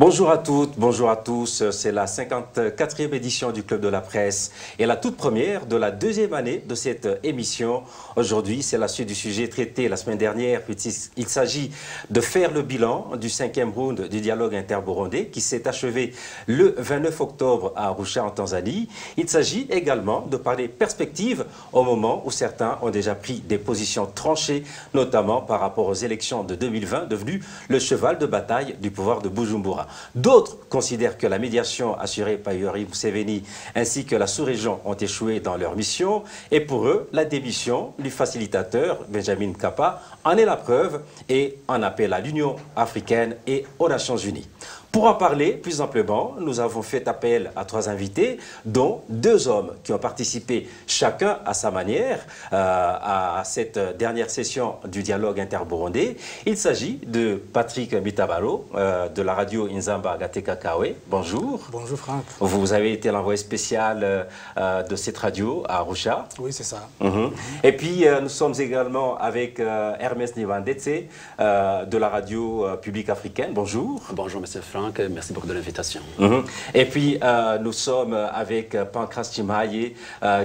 Bonjour à toutes, bonjour à tous. C'est la 54e édition du Club de la Presse et la toute première de la deuxième année de cette émission. Aujourd'hui, c'est la suite du sujet traité la semaine dernière. Il s'agit de faire le bilan du 5e round du dialogue interburundais qui s'est achevé le 29 octobre à Arusha en Tanzanie. Il s'agit également de parler perspectives au moment où certains ont déjà pris des positions tranchées, notamment par rapport aux élections de 2020, devenues le cheval de bataille du pouvoir de Bujumbura. D'autres considèrent que la médiation assurée par Yoweri Museveni ainsi que la sous-région ont échoué dans leur mission. Et pour eux, la démission du facilitateur Benjamin Mkapa en est la preuve et en appelle à l'Union africaine et aux Nations unies. Pour en parler plus amplement, nous avons fait appel à 3 invités, dont 2 hommes qui ont participé chacun à sa manière à cette dernière session du dialogue interburundais. Il s'agit de Patrick Mitabalo de la radio Inzamba Gateka Kawe. Bonjour. Bonjour Franck. Vous avez été l'envoyé spécial de cette radio à Arusha. Oui, c'est ça. Et puis nous sommes également avec Hermès Nivandetse de la radio publique africaine. Bonjour. Bonjour Monsieur Franck. Merci beaucoup de l'invitation. Et puis, nous sommes avec Pancras Chimaye,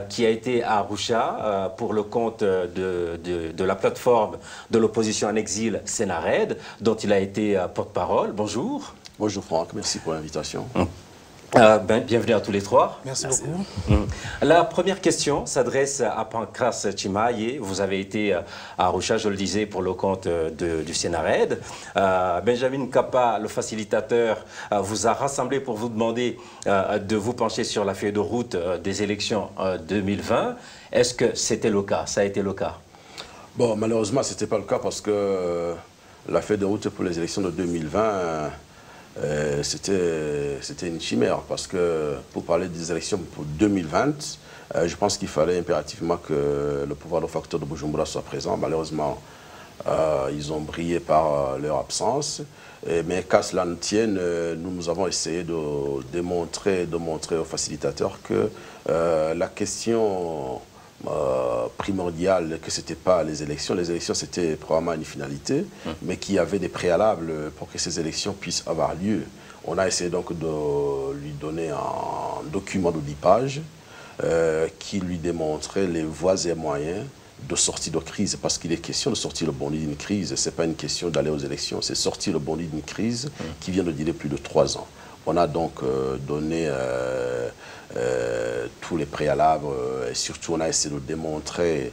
qui a été à Arusha pour le compte de la plateforme de l'opposition en exil Sénared, dont il a été porte-parole. Bonjour. Bonjour Franck, merci pour l'invitation. Bienvenue à tous les 3. Merci beaucoup. La première question s'adresse à Pancras Chimaye. Vous avez été à Arusha, je le disais, pour le compte du Sénared. Benjamin Mkapa, le facilitateur, vous a rassemblé pour vous demander de vous pencher sur la feuille de route des élections 2020. Est-ce que c'était le cas? Ça a été le cas? Bon, malheureusement, ce n'était pas le cas parce que la feuille de route pour les élections de 2020... c'était une chimère parce que pour parler des élections pour 2020, je pense qu'il fallait impérativement que le pouvoir de facteur de Bujumbura soit présent. Malheureusement, ils ont brillé par leur absence. Mais qu'à cela ne tienne, nous avons essayé de montrer aux facilitateurs que la question primordiale, que ce n'était pas les élections c'était probablement une finalité, mais qu'il y avait des préalables pour que ces élections puissent avoir lieu. On a essayé donc de lui donner un document de 10 pages qui lui démontrait les voies et moyens de sortie de crise, parce qu'il est question de sortir le Burundi d'une crise. Ce n'est pas une question d'aller aux élections, c'est sortir le Burundi d'une crise qui vient de durer plus de 3 ans. On a donc donné tous les préalables et surtout on a essayé de démontrer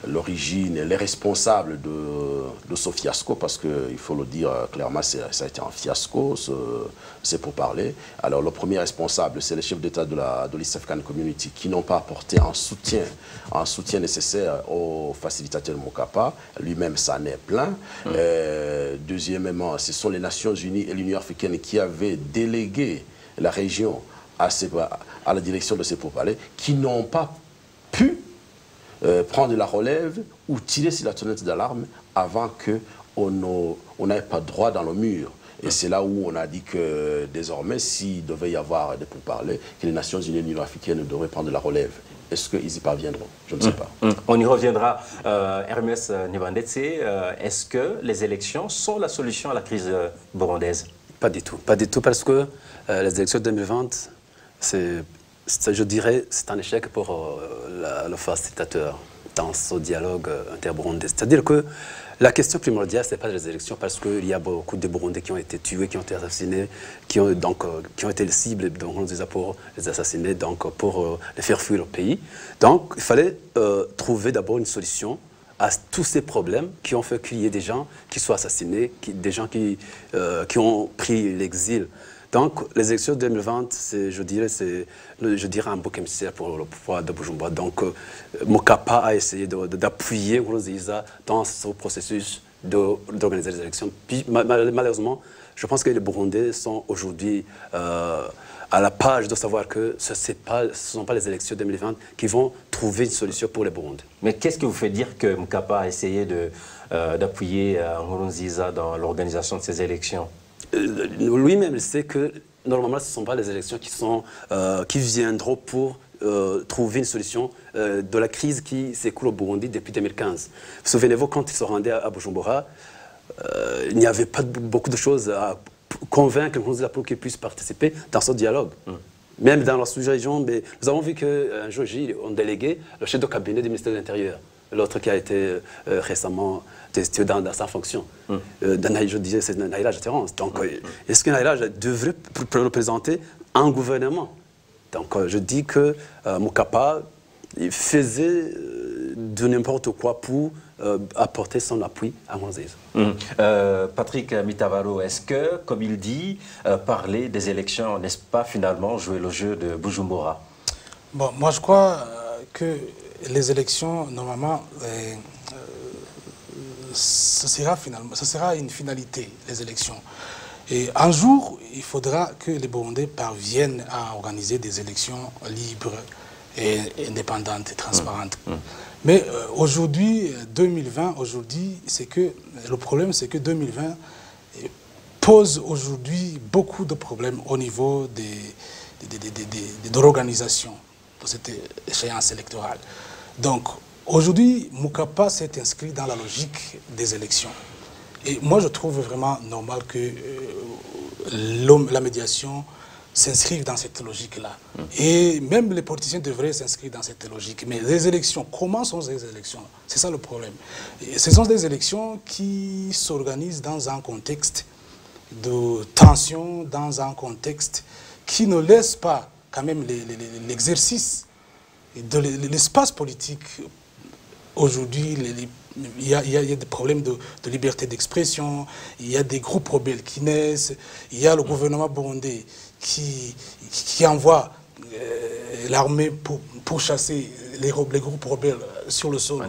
l'origine et les responsables de ce fiasco, parce qu'il faut le dire clairement, ça a été un fiasco, c'est pour parler. Alors le premier responsable, c'est le chef d'État de l'East African Community qui n'ont pas apporté un soutien nécessaire au facilitateur Mkapa. Lui-même, ça en est plein. Deuxièmement, ce sont les Nations Unies et l'Union africaine qui avaient délégué la région à la direction de ces pourparlers, qui n'ont pas pu prendre la relève ou tirer sur la sonnette d'alarme avant qu'on n'ait pas droit dans le mur. Et c'est là où on a dit que désormais, s'il devait y avoir des pourparlers, que les Nations Unies et l'Union africaine devraient prendre la relève. Est-ce qu'ils y parviendront? Je ne sais pas. On y reviendra. Hermès Nivandetse, est-ce que les élections sont la solution à la crise burundaise? Pas du tout parce que les élections 2020, je dirais, c'est un échec pour le facilitateur dans ce dialogue interburundais. C'est-à-dire que la question primordiale, ce n'est pas les élections, parce qu'il y a beaucoup de Burundais qui ont été tués, qui ont été assassinés, qui ont été les cibles pour les assassiner, donc pour les faire fuir le pays. Donc il fallait trouver d'abord une solution à tous ces problèmes qui ont fait qu'il y ait des gens qui soient assassinés, des gens qui ont pris l'exil. Donc, les élections 2020, je dirais un bouc émissaire pour le pouvoir de Bujumbura. Donc, Mkapa a essayé d'appuyer Nkurunziza dans ce processus d'organiser les élections. Puis, malheureusement, je pense que les Burundais sont aujourd'hui à la page de savoir que ce ne sont pas les élections 2020 qui vont trouver une solution pour les Burundais. Mais qu'est-ce qui vous fait dire que Mkapa a essayé d'appuyer Nkurunziza dans l'organisation de ces élections? Lui-même, il sait que normalement, ce ne sont pas les élections qui viendront pour trouver une solution de la crise qui s'écoule au Burundi depuis 2015. Souvenez-vous, quand ils se rendaient à Bujumbura, il n'y avait pas beaucoup de choses convaincre pour qu'ils puissent participer dans ce dialogue. Même dans la sous-région, nous avons vu qu'un jour, on délégué le chef de cabinet du ministère de l'Intérieur, l'autre qui a été récemment testé dans sa fonction. Je disais, c'est Naïla Gétérance. Donc, est-ce que Naïla devrait représenter un gouvernement? Donc, je dis que Moukapa il faisait de n'importe quoi pour apporter son appui à Moses. Patrick Mitavalo, est-ce que, comme il dit, parler des élections, n'est-ce pas finalement jouer le jeu de Bujumbura? Bon, moi je crois que les élections, normalement, ce sera une finalité, les élections. Et un jour, il faudra que les Burundais parviennent à organiser des élections libres et indépendantes et transparentes. Mais aujourd'hui, 2020, le problème, c'est que 2020 pose aujourd'hui beaucoup de problèmes au niveau de l'organisation de cette échéance électorale. Donc, aujourd'hui, Moukapa s'est inscrit dans la logique des élections. Et moi, je trouve vraiment normal que la médiation s'inscrivent dans cette logique-là. Et même les politiciens devraient s'inscrire dans cette logique. Mais les élections, comment sont ces élections? C'est ça le problème. Et ce sont des élections qui s'organisent dans un contexte de tension, dans un contexte qui ne laisse pas quand même l'exercice de l'espace politique. Aujourd'hui, il y a des problèmes de liberté d'expression, il y a des groupes rebelles qui naissent, il y a le gouvernement burundais qui envoie l'armée pour chasser les groupes rebelles sur le sol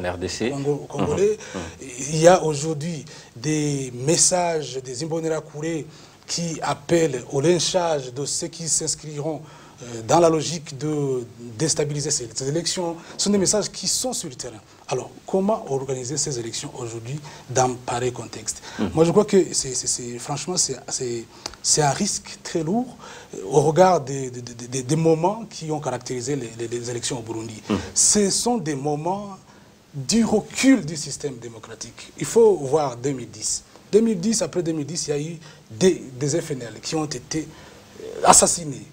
congolais. Il y a aujourd'hui des messages des Imbonerakure qui appellent au lynchage de ceux qui s'inscriront dans la logique de déstabiliser ces élections. Ce sont des messages qui sont sur le terrain. Alors, comment organiser ces élections aujourd'hui dans pareil contexte? Moi, je crois que franchement, c'est un risque très lourd au regard des moments qui ont caractérisé les élections au Burundi. Ce sont des moments du recul du système démocratique. Il faut voir 2010. Après 2010, il y a eu des FNL qui ont été assassinés.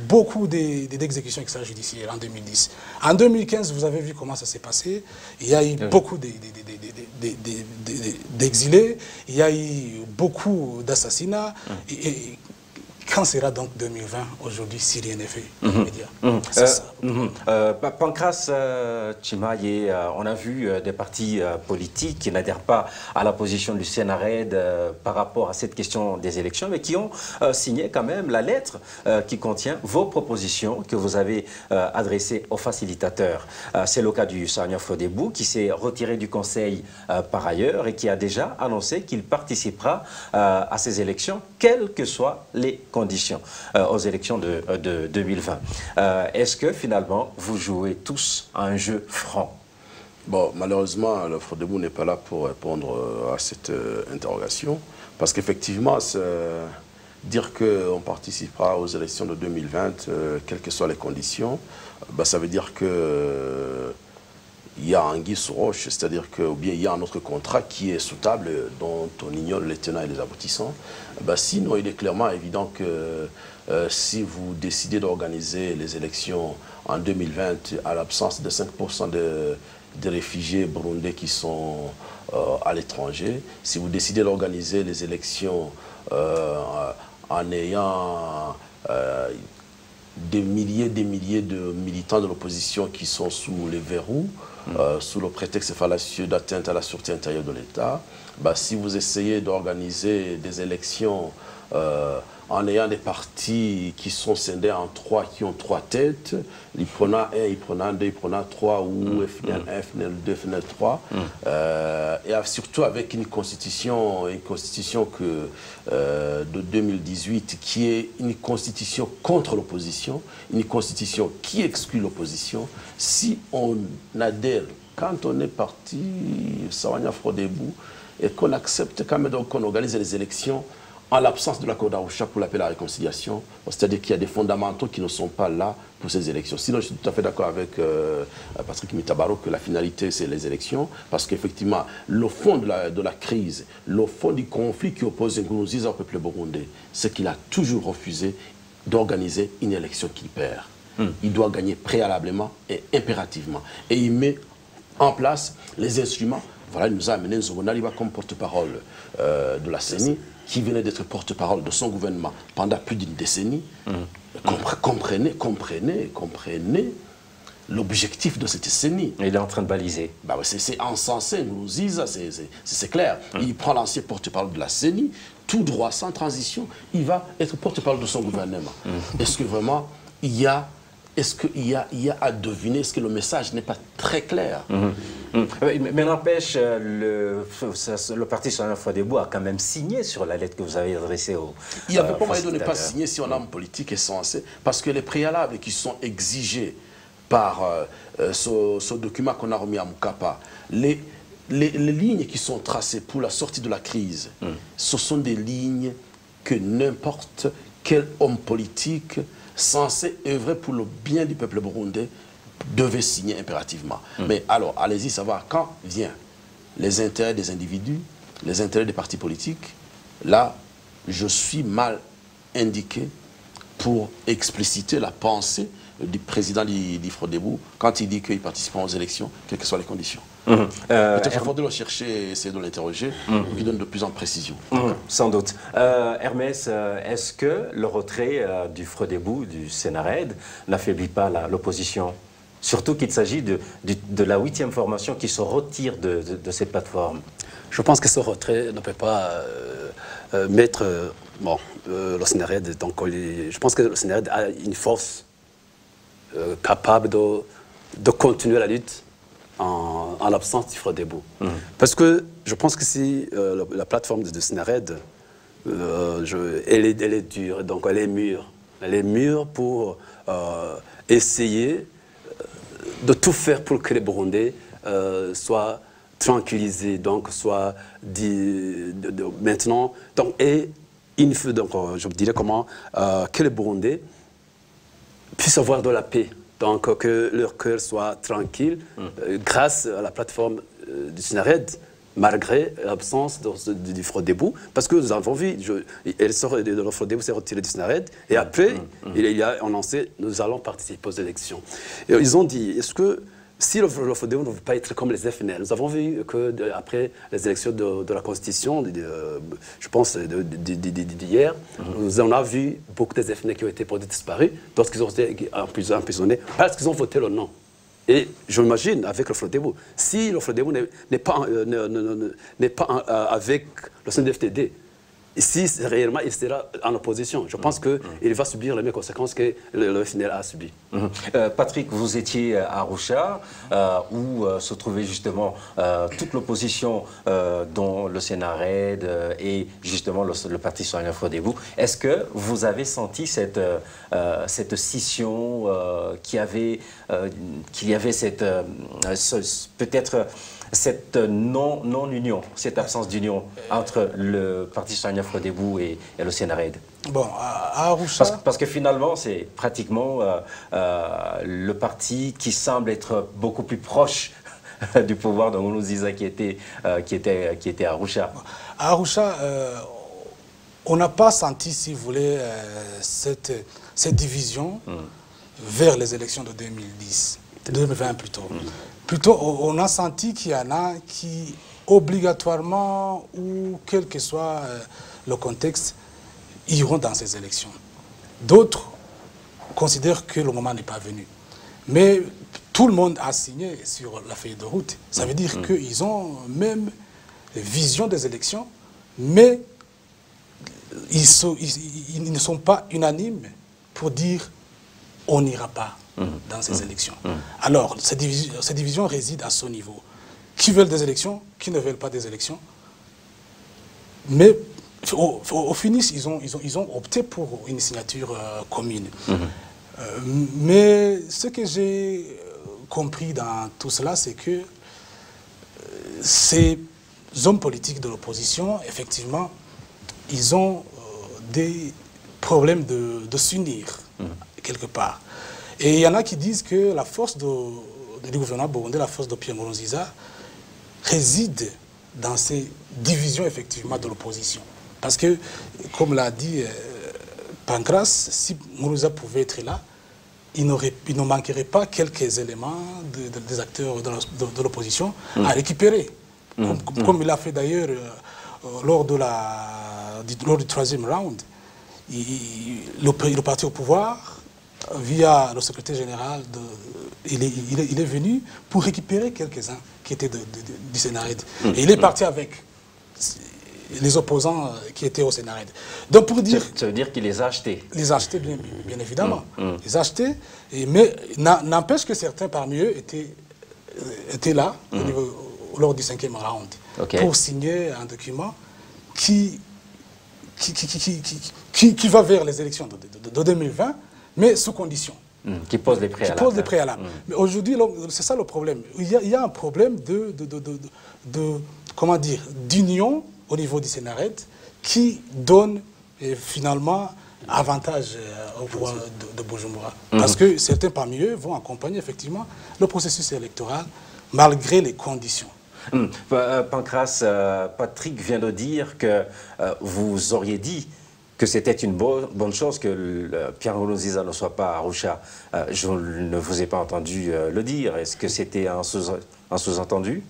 Beaucoup d'exécutions extrajudiciaires en 2010. En 2015, vous avez vu comment ça s'est passé. Il y a eu beaucoup d'exilés, il y a eu beaucoup d'assassinats. Et quand sera donc 2020 aujourd'hui si rien n'est fait immédiat? Pancras Chimaye, on a vu des partis politiques qui n'adhèrent pas à la position du Sénarède par rapport à cette question des élections, mais qui ont signé quand même la lettre qui contient vos propositions que vous avez adressées aux facilitateurs. C'est le cas du Sahanya Frodebou qui s'est retiré du Conseil par ailleurs et qui a déjà annoncé qu'il participera à ces élections, quelles que soient les conditions aux élections de 2020. Est-ce que finalement vous jouez tous à un jeu franc? Bon, malheureusement, le Frodebou n'est pas là pour répondre à cette interrogation, parce qu'effectivement, dire qu'on participera aux élections de 2020, quelles que soient les conditions, ça veut dire que il y a anguille sous roche, c'est-à-dire que ou bien il y a un autre contrat qui est sous table dont on ignore les tenants et les aboutissants. Sinon, il est clairement évident que si vous décidez d'organiser les élections en 2020 à l'absence de 5% des réfugiés burundais qui sont à l'étranger, si vous décidez d'organiser les élections en ayant des milliers de militants de l'opposition qui sont sous les verrous, sous le prétexte fallacieux d'atteinte à la sûreté intérieure de l'État, si vous essayez d'organiser des élections en ayant des partis qui sont scindés en trois, qui ont trois têtes, l'IPRONA 1, IPRONA 2, IPRONA 3 ou FNL 1, FNL 2, FNL 3, et surtout avec une constitution de 2018 qui est une constitution contre l'opposition, une constitution qui exclut l'opposition. Si on adhère, quand on est parti, Sahanya Frodebou, et qu'on accepte quand même qu'on organise les élections en l'absence de l'accord d'Arusha pour l'appel à la réconciliation, c'est-à-dire qu'il y a des fondamentaux qui ne sont pas là pour ces élections. Sinon, je suis tout à fait d'accord avec Patrick Mitabaro que la finalité, c'est les élections, parce qu'effectivement, le fond de la crise, le fond du conflit qui oppose Nkurunziza au peuple burundais, c'est qu'il a toujours refusé d'organiser une élection qu'il perd. Il doit gagner préalablement et impérativement. Et il met en place les instruments. Voilà, il nous a amené Nzobonaliba comme porte-parole de la CENI, qui venait d'être porte-parole de son gouvernement pendant plus d'une décennie. Comprenez l'objectif de cette CENI. Il est en train de baliser. Bah, c'est encensé, Nkurunziza, c'est clair. Il prend l'ancien porte-parole de la CENI, tout droit, sans transition, il va être porte-parole de son gouvernement. Est-ce que vraiment, il y a à deviner, est-ce que le message n'est pas très clair? Mais n'empêche, le Parti citoyen Froidebout a quand même signé sur la lettre que vous avez adressée au... Il n'y avait pas moyen de ne pas signer si on a une politique est censée, parce que les préalables qui sont exigés par ce document qu'on a remis à Mukapa, les lignes qui sont tracées pour la sortie de la crise, ce sont des lignes que n'importe quel homme politique censé œuvrer pour le bien du peuple burundais devait signer impérativement. Mais alors, allez-y savoir quand vient les intérêts des individus, les intérêts des partis politiques. Là, je suis mal indiqué pour expliciter la pensée du président du Froidebout quand il dit qu'il participe aux élections, quelles que soient les conditions. Peut-être qu'il faudrait le chercher et essayer de l'interroger pour qu'il donne de plus en précision. Sans doute. Hermès, est-ce que le retrait du Froidebout, du Sénarède, n'affaiblit pas l'opposition? Surtout qu'il s'agit de la 8e formation qui se retire de ces plateformes. Je pense que ce retrait ne peut pas mettre le Sénarède. Donc, je pense que le Sénarède a une force capable de continuer la lutte en l'absence du Froidebout. Parce que je pense que si la plateforme de Sénarède, elle est dure, donc elle est mûre. Elle est mûre pour essayer de tout faire pour que les Burundais soient tranquillisés, donc soient maintenant. Donc, et il faut donc, je dirais comment, que les Burundais puissent avoir de la paix. Donc, que leur cœur soit tranquille grâce à la plateforme du Sénarède, malgré l'absence du Froidebout. Parce que nous avons vu, le Froidebout s'est retiré du Sénarède, et après, il y a annoncé nous allons participer aux élections. Et ils ont dit, est-ce que si le Froidebout ne veut pas être comme les FNL, nous avons vu qu'après les élections de la Constitution, je pense d'hier, on a vu beaucoup des FNL qui ont été disparus, d'autres qui ont été emprisonnés parce qu'ils ont voté le non. Et j'imagine avec le Froidebout, si le Froidebout n'est pas avec le CNDD-FDD, si réellement il sera en opposition, je pense qu'il va subir les mêmes conséquences que le FNL a subi. Patrick, vous étiez à Arusha, où se trouvait justement toute l'opposition, dont le Sénarède et justement le Parti citoyen Froidebout. Est-ce que vous avez senti cette scission, qu'il y avait peut-être cette non-union, cette absence d'union entre le Parti citoyen Froidebout et le Sénarède? Bon, à Arusha... Parce que finalement, c'est pratiquement le parti qui semble être beaucoup plus proche du pouvoir de Nkurunziza qui était à Arusha. À Arusha, on n'a pas senti, si vous voulez, cette division vers les élections de 2020 plutôt. Plutôt, on a senti qu'il y en a qui, obligatoirement, ou quel que soit le contexte, iront dans ces élections. D'autres considèrent que le moment n'est pas venu. Mais tout le monde a signé sur la feuille de route. Ça veut dire qu'ils ont même vision des élections, mais ils ne sont pas unanimes pour dire on n'ira pas dans ces élections. Alors, ces divisions résident à ce niveau. Qui veulent des élections, qui ne veulent pas des élections. Mais au finish, ils ont opté pour une signature commune. Mais ce que j'ai compris dans tout cela, c'est que ces hommes politiques de l'opposition, effectivement, ils ont des problèmes de s'unir, quelque part. Et il y en a qui disent que la force du gouvernement burundais, la force de Pierre Nkurunziza, réside dans ces divisions, effectivement, de l'opposition. Parce que, comme l'a dit Pancras, si Nkurunziza pouvait être là, il ne manquerait pas quelques éléments des acteurs de l'opposition à récupérer. Comme il a fait d'ailleurs lors du troisième round. Le parti au pouvoir, via le secrétaire général, il est venu pour récupérer quelques-uns qui étaient du Sénarède. Et il est parti avec les opposants qui étaient au Sénarède. Donc pour dire... Ça veut dire qu'il les a achetés. Les a achetés, bien évidemment. Les a achetés, mais n'empêche que certains parmi eux étaient là, lors du 5e round, pour signer un document qui va vers les élections de 2020, mais sous condition. Qui pose les préalables. Qui pose les préalables. Mais aujourd'hui, c'est ça le problème. Il y a un problème comment dire, d'union au niveau du Sénarède qui donne finalement avantage au pouvoir de Bujumbura. Parce que certains parmi eux vont accompagner effectivement le processus électoral malgré les conditions. Pancras, Patrick vient de dire que vous auriez dit que c'était une bonne chose que Pierre Nkurunziza ne soit pas à Arusha. Je ne vous ai pas entendu le dire. Est-ce que c'était un sous-entendu?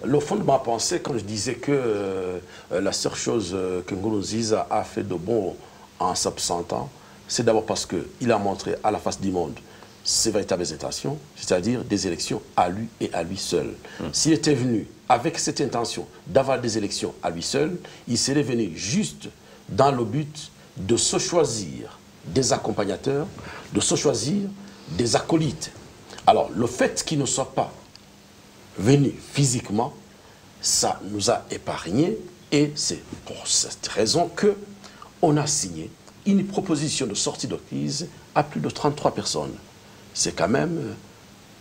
Le fond de ma pensée, quand je disais que la seule chose que Nkurunziza a fait de bon en s'absentant, c'est d'abord parce qu'il a montré à la face du monde ses véritables intentions, c'est-à-dire des élections à lui et à lui seul. S'il était venu avec cette intention d'avoir des élections à lui seul, il serait venu juste dans le but de se choisir des accompagnateurs, de se choisir des acolytes. Alors, le fait qu'il ne soit pas venu physiquement, ça nous a épargné et c'est pour cette raison qu'on a signé une proposition de sortie de crise à plus de 33 personnes. C'est quand même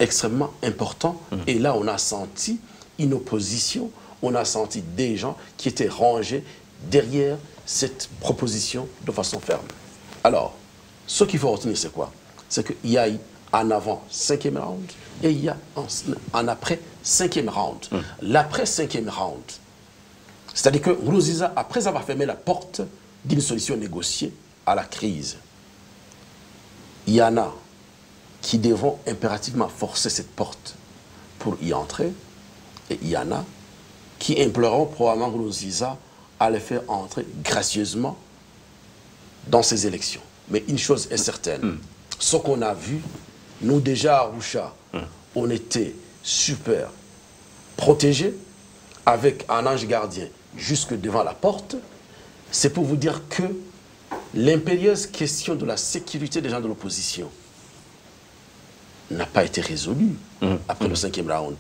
extrêmement important. Et là, on a senti une opposition, on a senti des gens qui étaient rangés derrière cette proposition de façon ferme. Alors, ce qu'il faut retenir, c'est quoi? C'est qu'il y a en avant 5e round et il y a en après 5e round. L'après 5e round, c'est-à-dire que Nkurunziza, après avoir fermé la porte d'une solution négociée à la crise, il y en a qui devront impérativement forcer cette porte pour y entrer, et il y en a qui imploreront probablement Nkurunziza à les faire entrer gracieusement dans ces élections. Mais une chose est certaine, ce qu'on a vu, nous déjà à Arusha, on était super protégés, avec un ange gardien jusque devant la porte. C'est pour vous dire que l'impérieuse question de la sécurité des gens de l'opposition n'a pas été résolue après le 5e round.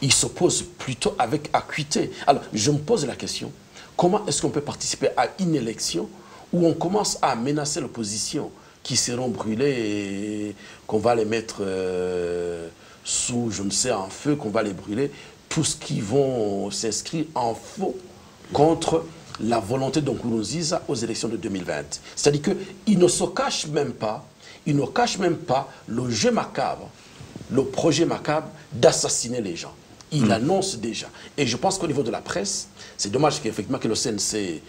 Il se pose plutôt avec acuité. Alors, je me pose la question, comment est-ce qu'on peut participer à une élection où on commence à menacer l'opposition qui seront brûlés et qu'on va les mettre sous, je ne sais, en feu, qu'on va les brûler, tous qui vont s'inscrire en faux contre la volonté de Nkurunziza aux élections de 2020. C'est-à-dire qu'il ne se cache même pas, il ne cache même pas le jeu macabre, le projet macabre d'assassiner les gens. Il annonce déjà. Et je pense qu'au niveau de la presse, c'est dommage qu'effectivement que le CNC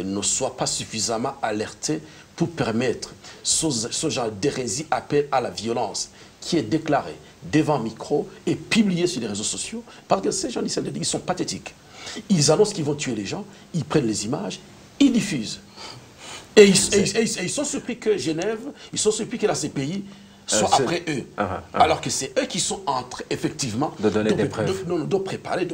ne soit pas suffisamment alerté pour permettre ce genre d'hérésie, appel à la violence qui est déclaré devant micro et publié sur les réseaux sociaux. Parce que ces gens, ils sont pathétiques. Ils annoncent qu'ils vont tuer les gens, ils prennent les images, ils diffusent. Et ils sont surpris que Genève, ils sont surpris que la CPI soit après eux. Alors que c'est eux qui sont en train, effectivement, de préparer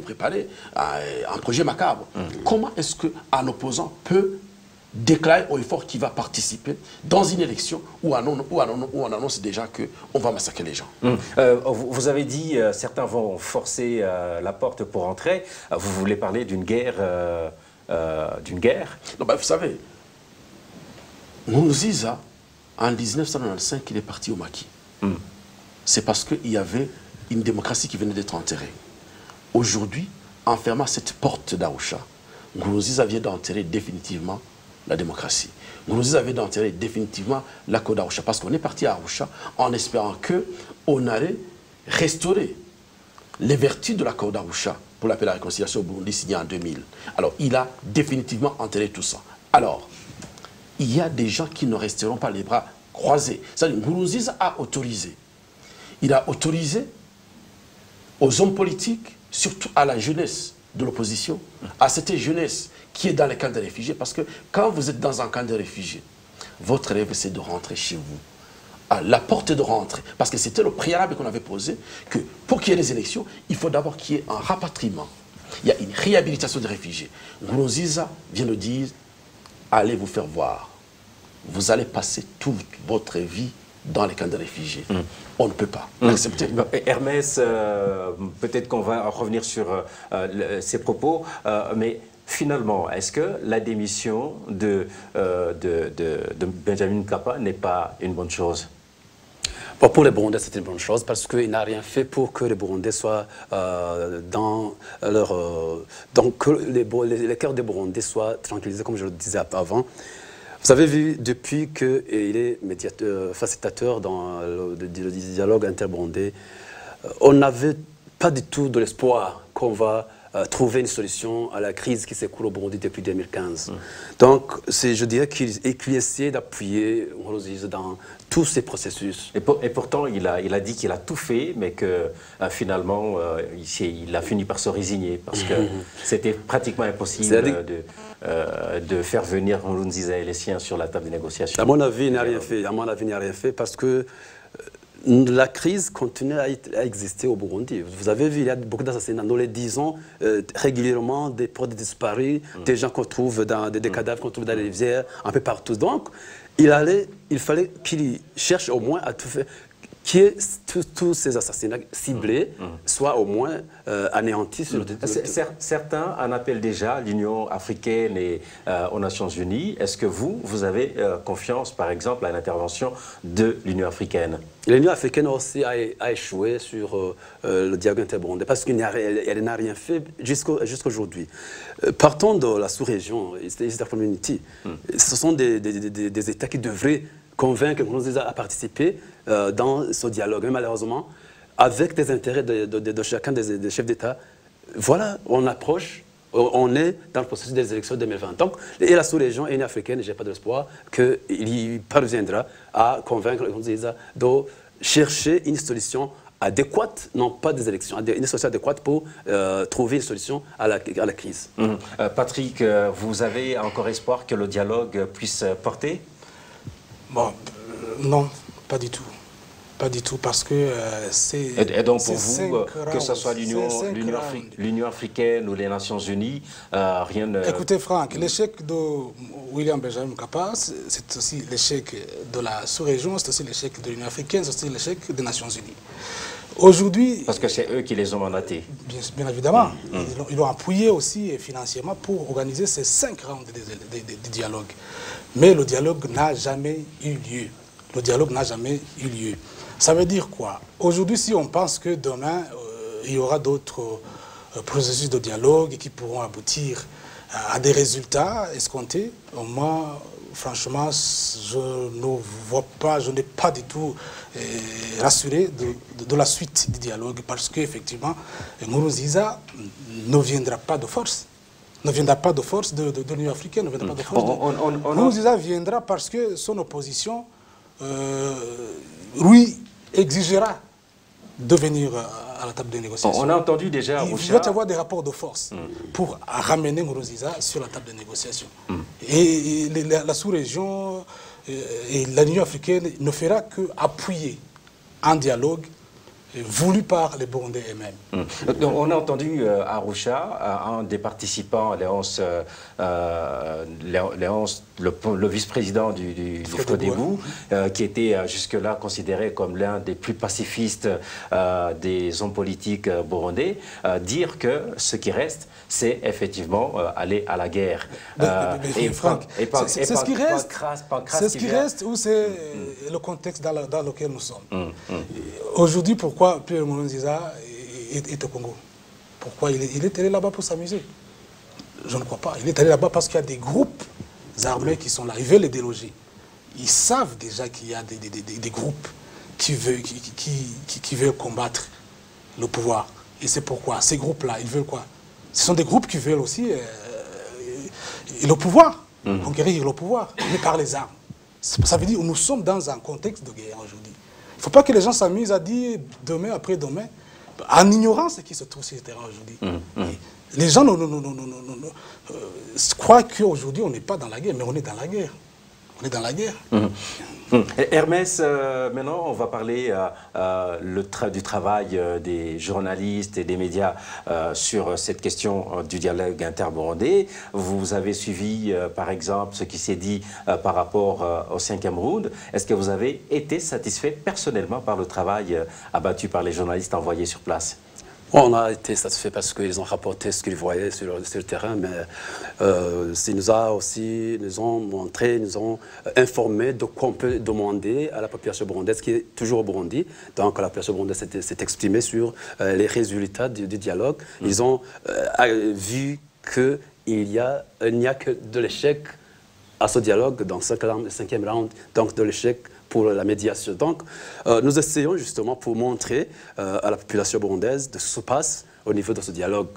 un projet macabre. Comment est-ce qu'un opposant peut déclarer au effort qu'il va participer dans une élection où on annonce déjà qu'on va massacrer les gens? Vous avez dit certains vont forcer la porte pour entrer. Vous voulez parler d'une guerre Non, bah, vous savez, Nkurunziza, en 1995, il est parti au maquis. C'est parce qu'il y avait une démocratie qui venait d'être enterrée. Aujourd'hui, en fermant cette porte d'Arusha, Nkurunziza vient d'enterrer définitivement la démocratie. Nkurunziza vient d'enterrer définitivement l'accord d'Arusha, parce qu'on est parti à Arusha en espérant qu'on allait restaurer les vertus de l'accord d'Arusha pour la paix et la réconciliation au Burundi signé en 2000. Alors, il a définitivement enterré tout ça. Alors, il y a des gens qui ne resteront pas les bras croisés. C'est-à-dire, Nkurunziza a autorisé. Il a autorisé aux hommes politiques, surtout à la jeunesse de l'opposition, à cette jeunesse qui est dans les camps de réfugiés, parce que quand vous êtes dans un camp de réfugiés, votre rêve, c'est de rentrer chez vous, à la porte de rentrée, parce que c'était le préalable qu'on avait posé, que pour qu'il y ait des élections, il faut d'abord qu'il y ait un rapatriement. Il y a une réhabilitation des réfugiés. Nkurunziza vient de dire, allez vous faire voir. Vous allez passer toute votre vie dans les camps de réfugiés. On ne peut pas l'accepter. Hermès, peut-être qu'on va revenir sur ces propos, mais finalement, est-ce que la démission de Benjamin Mkapa n'est pas une bonne chose? Bon, pour les Burundais, c'est une bonne chose parce qu'il n'a rien fait pour que les Burundais soient dans leur... donc que les cœurs des Burundais soient tranquillisés, comme je le disais avant. Vous avez vu, depuis qu'il est facilitateur dans le dialogue interburundais, on n'avait pas du tout de l'espoir qu'on va trouver une solution à la crise qui s'écoule au Burundi depuis 2015. Donc, je dirais qu'il essaie d'appuyer Nkurunziza dans tous ces processus. Et pourtant, il a dit qu'il a tout fait, mais que finalement, il a fini par se résigner, parce que c'était pratiquement impossible de faire venir Nkurunziza et les siens sur la table des négociations. À mon avis, il n'a rien fait. À mon avis, il n'a rien fait parce que la crise continue à exister au Burundi. Vous avez vu, il y a beaucoup d'assassinats. Nous les disons régulièrement, des produits disparus, des gens qu'on trouve dans des cadavres qu'on trouve dans les rivières, un peu partout. Donc, il fallait qu'il cherche au moins à tout faire, que tous ces assassinats ciblés soient au moins anéantis sur le territoire. Certains en appellent déjà l'Union africaine et aux Nations Unies. Est-ce que vous avez confiance, par exemple, à l'intervention de l'Union africaine? L'Union africaine aussi a échoué sur le dialogue interburundais parce qu'elle n'a rien fait jusqu'à aujourd'hui. Partons de la sous-région, East African Community. Ce sont des États qui devraient convaincre Nkurunziza à participer dans ce dialogue. Mais malheureusement, avec des intérêts de chacun des chefs d'État, voilà, on approche, on est dans le processus des élections 2020. Donc, et la sous-région et l'Union africaine, je n'ai pas d'espoir qu'il parviendra à convaincre Nkurunziza de chercher une solution adéquate, non pas des élections, une solution adéquate pour trouver une solution à la crise. Patrick, vous avez encore espoir que le dialogue puisse porter? Bon, non, pas du tout. Pas du tout, parce que c'est... Et donc pour vous, que ce soit l'Union africaine ou les Nations Unies, rien ne... Écoutez Franck, l'échec de William Benjamin Mkapa, c'est aussi l'échec de la sous-région, c'est aussi l'échec de l'Union africaine, c'est aussi l'échec des Nations Unies. Aujourd'hui... Parce que c'est eux qui les ont mandatés. Bien évidemment. Ils l'ont appuyé aussi financièrement pour organiser ces 5 rounds de dialogue. Mais le dialogue n'a jamais eu lieu. Le dialogue n'a jamais eu lieu. Ça veut dire quoi? Aujourd'hui, si on pense que demain, il y aura d'autres processus de dialogue qui pourront aboutir à des résultats escomptés, moi, franchement, je ne vois pas, je n'ai pas du tout rassuré de la suite du dialogue parce qu'effectivement, Nkurunziza ne viendra pas de force. Ne viendra pas de force de l'Union africaine, ne viendra pas de force. Nkurunziza viendra parce que son opposition, lui, exigera de venir à la table de négociation. On a entendu déjà... Il va y avoir des rapports de force pour ramener Nkurunziza sur la table de négociation. Et la sous-région et l'Union africaine ne fera qu'appuyer un dialogue voulu par les Burundais eux-mêmes. On a entendu à Arusha, un des participants, Léonce, le vice-président du Frodébou, qui était jusque-là considéré comme l'un des plus pacifistes des hommes politiques burundais, dire que ce qui reste, c'est effectivement aller à la guerre. C'est ce qui reste. C'est ce qui reste ou c'est le contexte dans lequel nous sommes. Aujourd'hui, pourquoi Pierre Nkurunziza est au Congo? Pourquoi il est allé là-bas pour s'amuser? Je ne crois pas. Il est allé là-bas parce qu'il y a des groupes armés qui sont là. Ils veulent les déloger. Ils savent déjà qu'il y a des groupes qui veulent combattre le pouvoir. Et c'est pourquoi ces groupes-là, ils veulent quoi? Ce sont des groupes qui veulent aussi le pouvoir, conquérir le pouvoir, mais par les armes. Ça veut dire que nous sommes dans un contexte de guerre aujourd'hui. Il ne faut pas que les gens s'amusent à dire demain après demain, en ignorant ce qui se trouve sur le terrain aujourd'hui. Les gens croient qu'aujourd'hui on n'est pas dans la guerre, mais on est dans la guerre. On est dans la guerre. Hermès, maintenant on va parler du travail des journalistes et des médias sur cette question du dialogue interburundais. Vous avez suivi par exemple ce qui s'est dit par rapport au 5e round. Est-ce que vous avez été satisfait personnellement par le travail abattu par les journalistes envoyés sur place? On a été satisfait parce qu'ils ont rapporté ce qu'ils voyaient sur le terrain, mais ils nous ont montré, nous ont informé de quoi on peut demander à la population burundaise qui est toujours au Burundi. Donc la population burundaise s'est exprimée sur les résultats du dialogue. Ils ont vu qu'il n'y a que de l'échec à ce dialogue dans le 5e round, donc de l'échec pour la médiation. Donc, nous essayons justement pour montrer à la population burundaise de ce qui se passe au niveau de ce dialogue.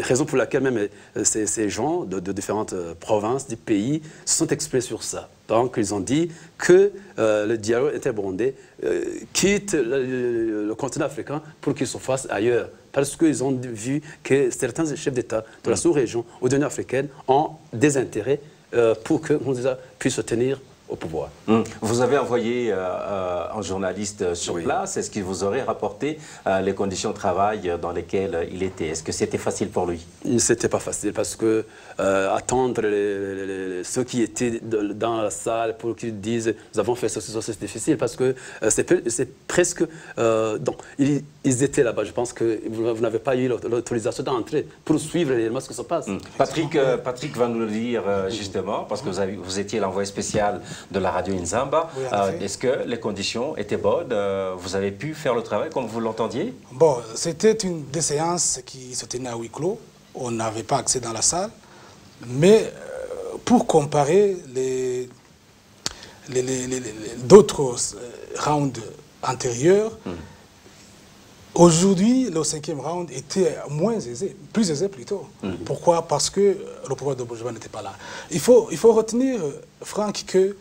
Raison pour laquelle même ces gens de différentes provinces du pays se sont exprimés sur ça. Donc, ils ont dit que le dialogue interburundais quitte le continent africain pour qu'il se fasse ailleurs. Parce qu'ils ont vu que certains chefs d'État de la sous-région ou de l'Union africaine ont des intérêts pour que Nkurunziza puisse se tenir au pouvoir. Vous avez envoyé un journaliste sur place. Est-ce qu'il vous aurait rapporté les conditions de travail dans lesquelles il était? Est-ce que c'était facile pour lui? C'était pas facile parce que attendre ceux qui étaient dans la salle pour qu'ils disent nous avons fait ceci, c'est difficile parce que c'est presque... donc, ils étaient là-bas. Je pense que vous n'avez pas eu l'autorisation d'entrer pour suivre réellement ce qui se passe. Patrick va nous le dire justement parce que vous étiez l'envoyé spécial de la radio Inzamba. Oui, est-ce que les conditions étaient bonnes? Vous avez pu faire le travail comme vous l'entendiez? Bon, c'était des séances qui se tenaient à huis clos. On n'avait pas accès dans la salle. Mais pour comparer d'autres rounds antérieurs, aujourd'hui, le 5e round était moins aisé, plus aisé plutôt. Pourquoi? Parce que le pouvoir de Bujumbura n'était pas là. Il faut retenir, Franck, que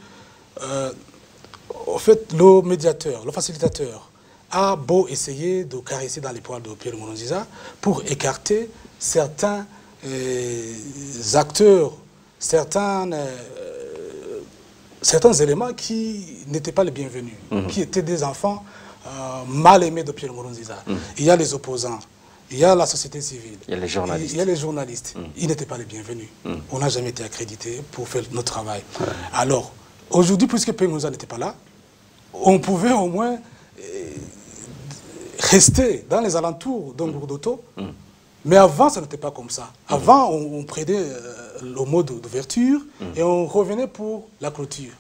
en fait, le médiateur, le facilitateur, a beau essayer de caresser dans les poils de Pierre Nkurunziza pour écarter certains acteurs, certains éléments qui n'étaient pas les bienvenus, qui étaient des enfants mal aimés de Pierre Nkurunziza. Il y a les opposants, il y a la société civile, il y a les journalistes. Il y a les journalistes. Ils n'étaient pas les bienvenus. On n'a jamais été accrédités pour faire notre travail. Alors, aujourd'hui, puisque Pierre Nkurunziza n'était pas là, on pouvait au moins rester dans les alentours d'un Gourdoto. Mais avant, ça n'était pas comme ça. Avant, on prenait le mode d'ouverture et on revenait pour la clôture.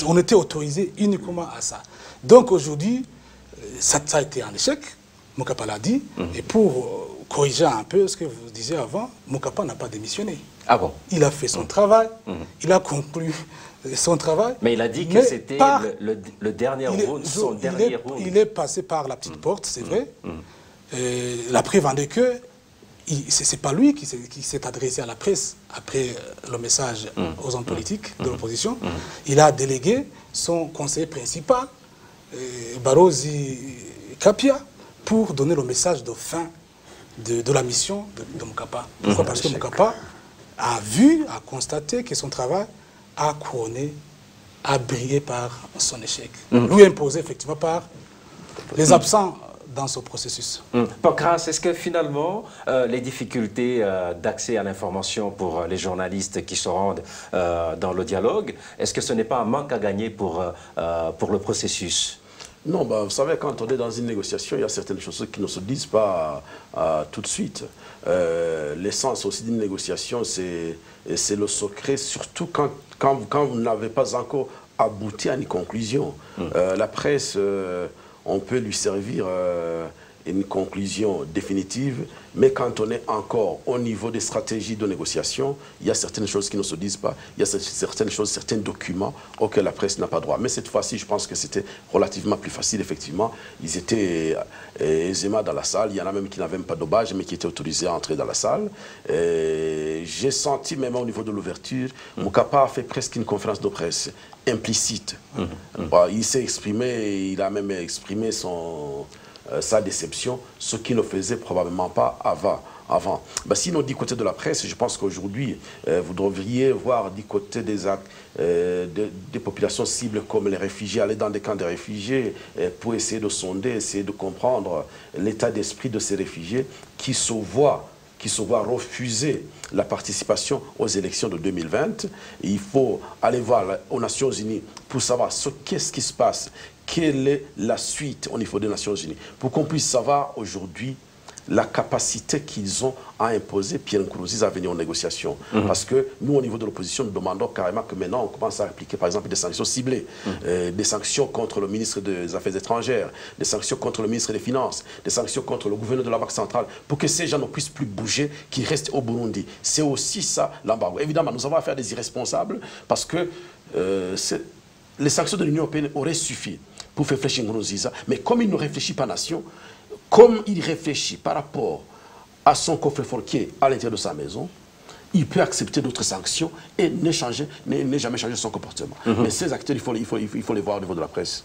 On était autorisé uniquement à ça. Donc aujourd'hui, ça a été un échec. Mokapa l'a dit. Et pour corriger un peu ce que vous disiez avant, Mokapa n'a pas démissionné. Ah bon? Il a fait son travail, il a conclu son travail. Mais il a dit que c'était le dernier round, son dernier round. Il est passé par la petite porte, c'est vrai. La preuve en est que ce n'est pas lui qui s'est adressé à la presse après le message aux hommes politiques de l'opposition. Il a délégué son conseiller principal, Barozi Kapia, pour donner le message de fin de la mission de Mokapa. Pourquoi? Parce que Mokapa a constaté que son travail a couronné, a brillé par son échec. Lui imposé effectivement par les absents dans ce processus. Pancras, est-ce que finalement, les difficultés d'accès à l'information pour les journalistes qui se rendent dans le dialogue, est-ce que ce n'est pas un manque à gagner pour le processus? Non, vous savez, quand on est dans une négociation, il y a certaines choses qui ne se disent pas tout de suite. L'essence aussi d'une négociation, c'est le secret, surtout quand vous n'avez pas encore abouti à une conclusion. La presse, on peut lui servir une conclusion définitive, mais quand on est encore au niveau des stratégies de négociation, il y a certaines choses qui ne se disent pas, il y a certaines choses, certains documents auxquels la presse n'a pas droit. Mais cette fois-ci, je pense que c'était relativement plus facile, effectivement. Ils étaient aisément dans la salle, il y en a même qui n'avaient même pas de badge, mais qui étaient autorisés à entrer dans la salle. J'ai senti même au niveau de l'ouverture, Moukapa a fait presque une conférence de presse implicite. Il s'est exprimé, il a même exprimé sa déception, ce qu'il ne faisait probablement pas avant. Sinon, du côté de la presse, je pense qu'aujourd'hui, vous devriez voir du côté des populations cibles comme les réfugiés, aller dans des camps de réfugiés pour essayer de sonder, essayer de comprendre l'état d'esprit de ces réfugiés qui se voient refuser la participation aux élections de 2020. Il faut aller voir aux Nations Unies pour savoir qu'est-ce qui se passe, quelle est la suite au niveau des Nations Unies, pour qu'on puisse savoir aujourd'hui la capacité qu'ils ont à imposer Pierre Nkurunziza à venir aux négociations. Parce que nous, au niveau de l'opposition, nous demandons carrément que maintenant, on commence à appliquer, par exemple, des sanctions ciblées, des sanctions contre le ministre des Affaires étrangères, des sanctions contre le ministre des Finances, des sanctions contre le gouverneur de la Banque centrale, pour que ces gens ne puissent plus bouger, qu'ils restent au Burundi. C'est aussi ça, l'embargo. Évidemment, nous avons affaire à des irresponsables, parce que les sanctions de l'Union européenne auraient suffi pour faire fléchir Nkurunziza, mais comme il ne réfléchit pas nation, comme il réfléchit par rapport à son coffre-fort qui est à l'intérieur de sa maison, il peut accepter d'autres sanctions et ne jamais changer son comportement. Mais ces acteurs, il faut les voir au niveau de la presse.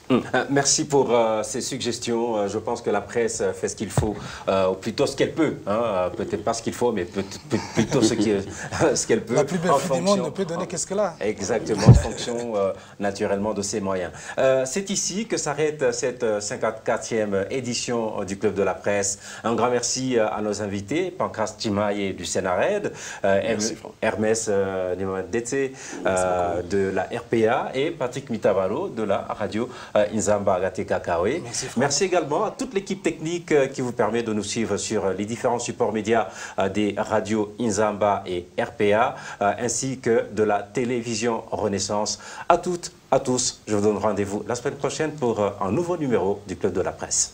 Merci pour ces suggestions. Je pense que la presse fait ce qu'il faut, ou plutôt ce qu'elle peut. Hein. Peut-être pas ce qu'il faut, mais plutôt ce qu'elle peut. La plus belle fille du monde ne peut donner qu'est-ce qu'elle a. Exactement, en fonction naturellement de ses moyens. C'est ici que s'arrête cette 54e édition du Club de la Presse. Un grand merci à nos invités, Pancras Timaye du Sénarède, Hermès Ndetse de la RPA et Patrick Mitavalo de la radio Inzamba Agate Kakawe. Merci également à toute l'équipe technique qui vous permet de nous suivre sur les différents supports médias des radios Inzamba et RPA, ainsi que de la télévision Renaissance. À toutes, à tous, je vous donne rendez-vous la semaine prochaine pour un nouveau numéro du Club de la Presse.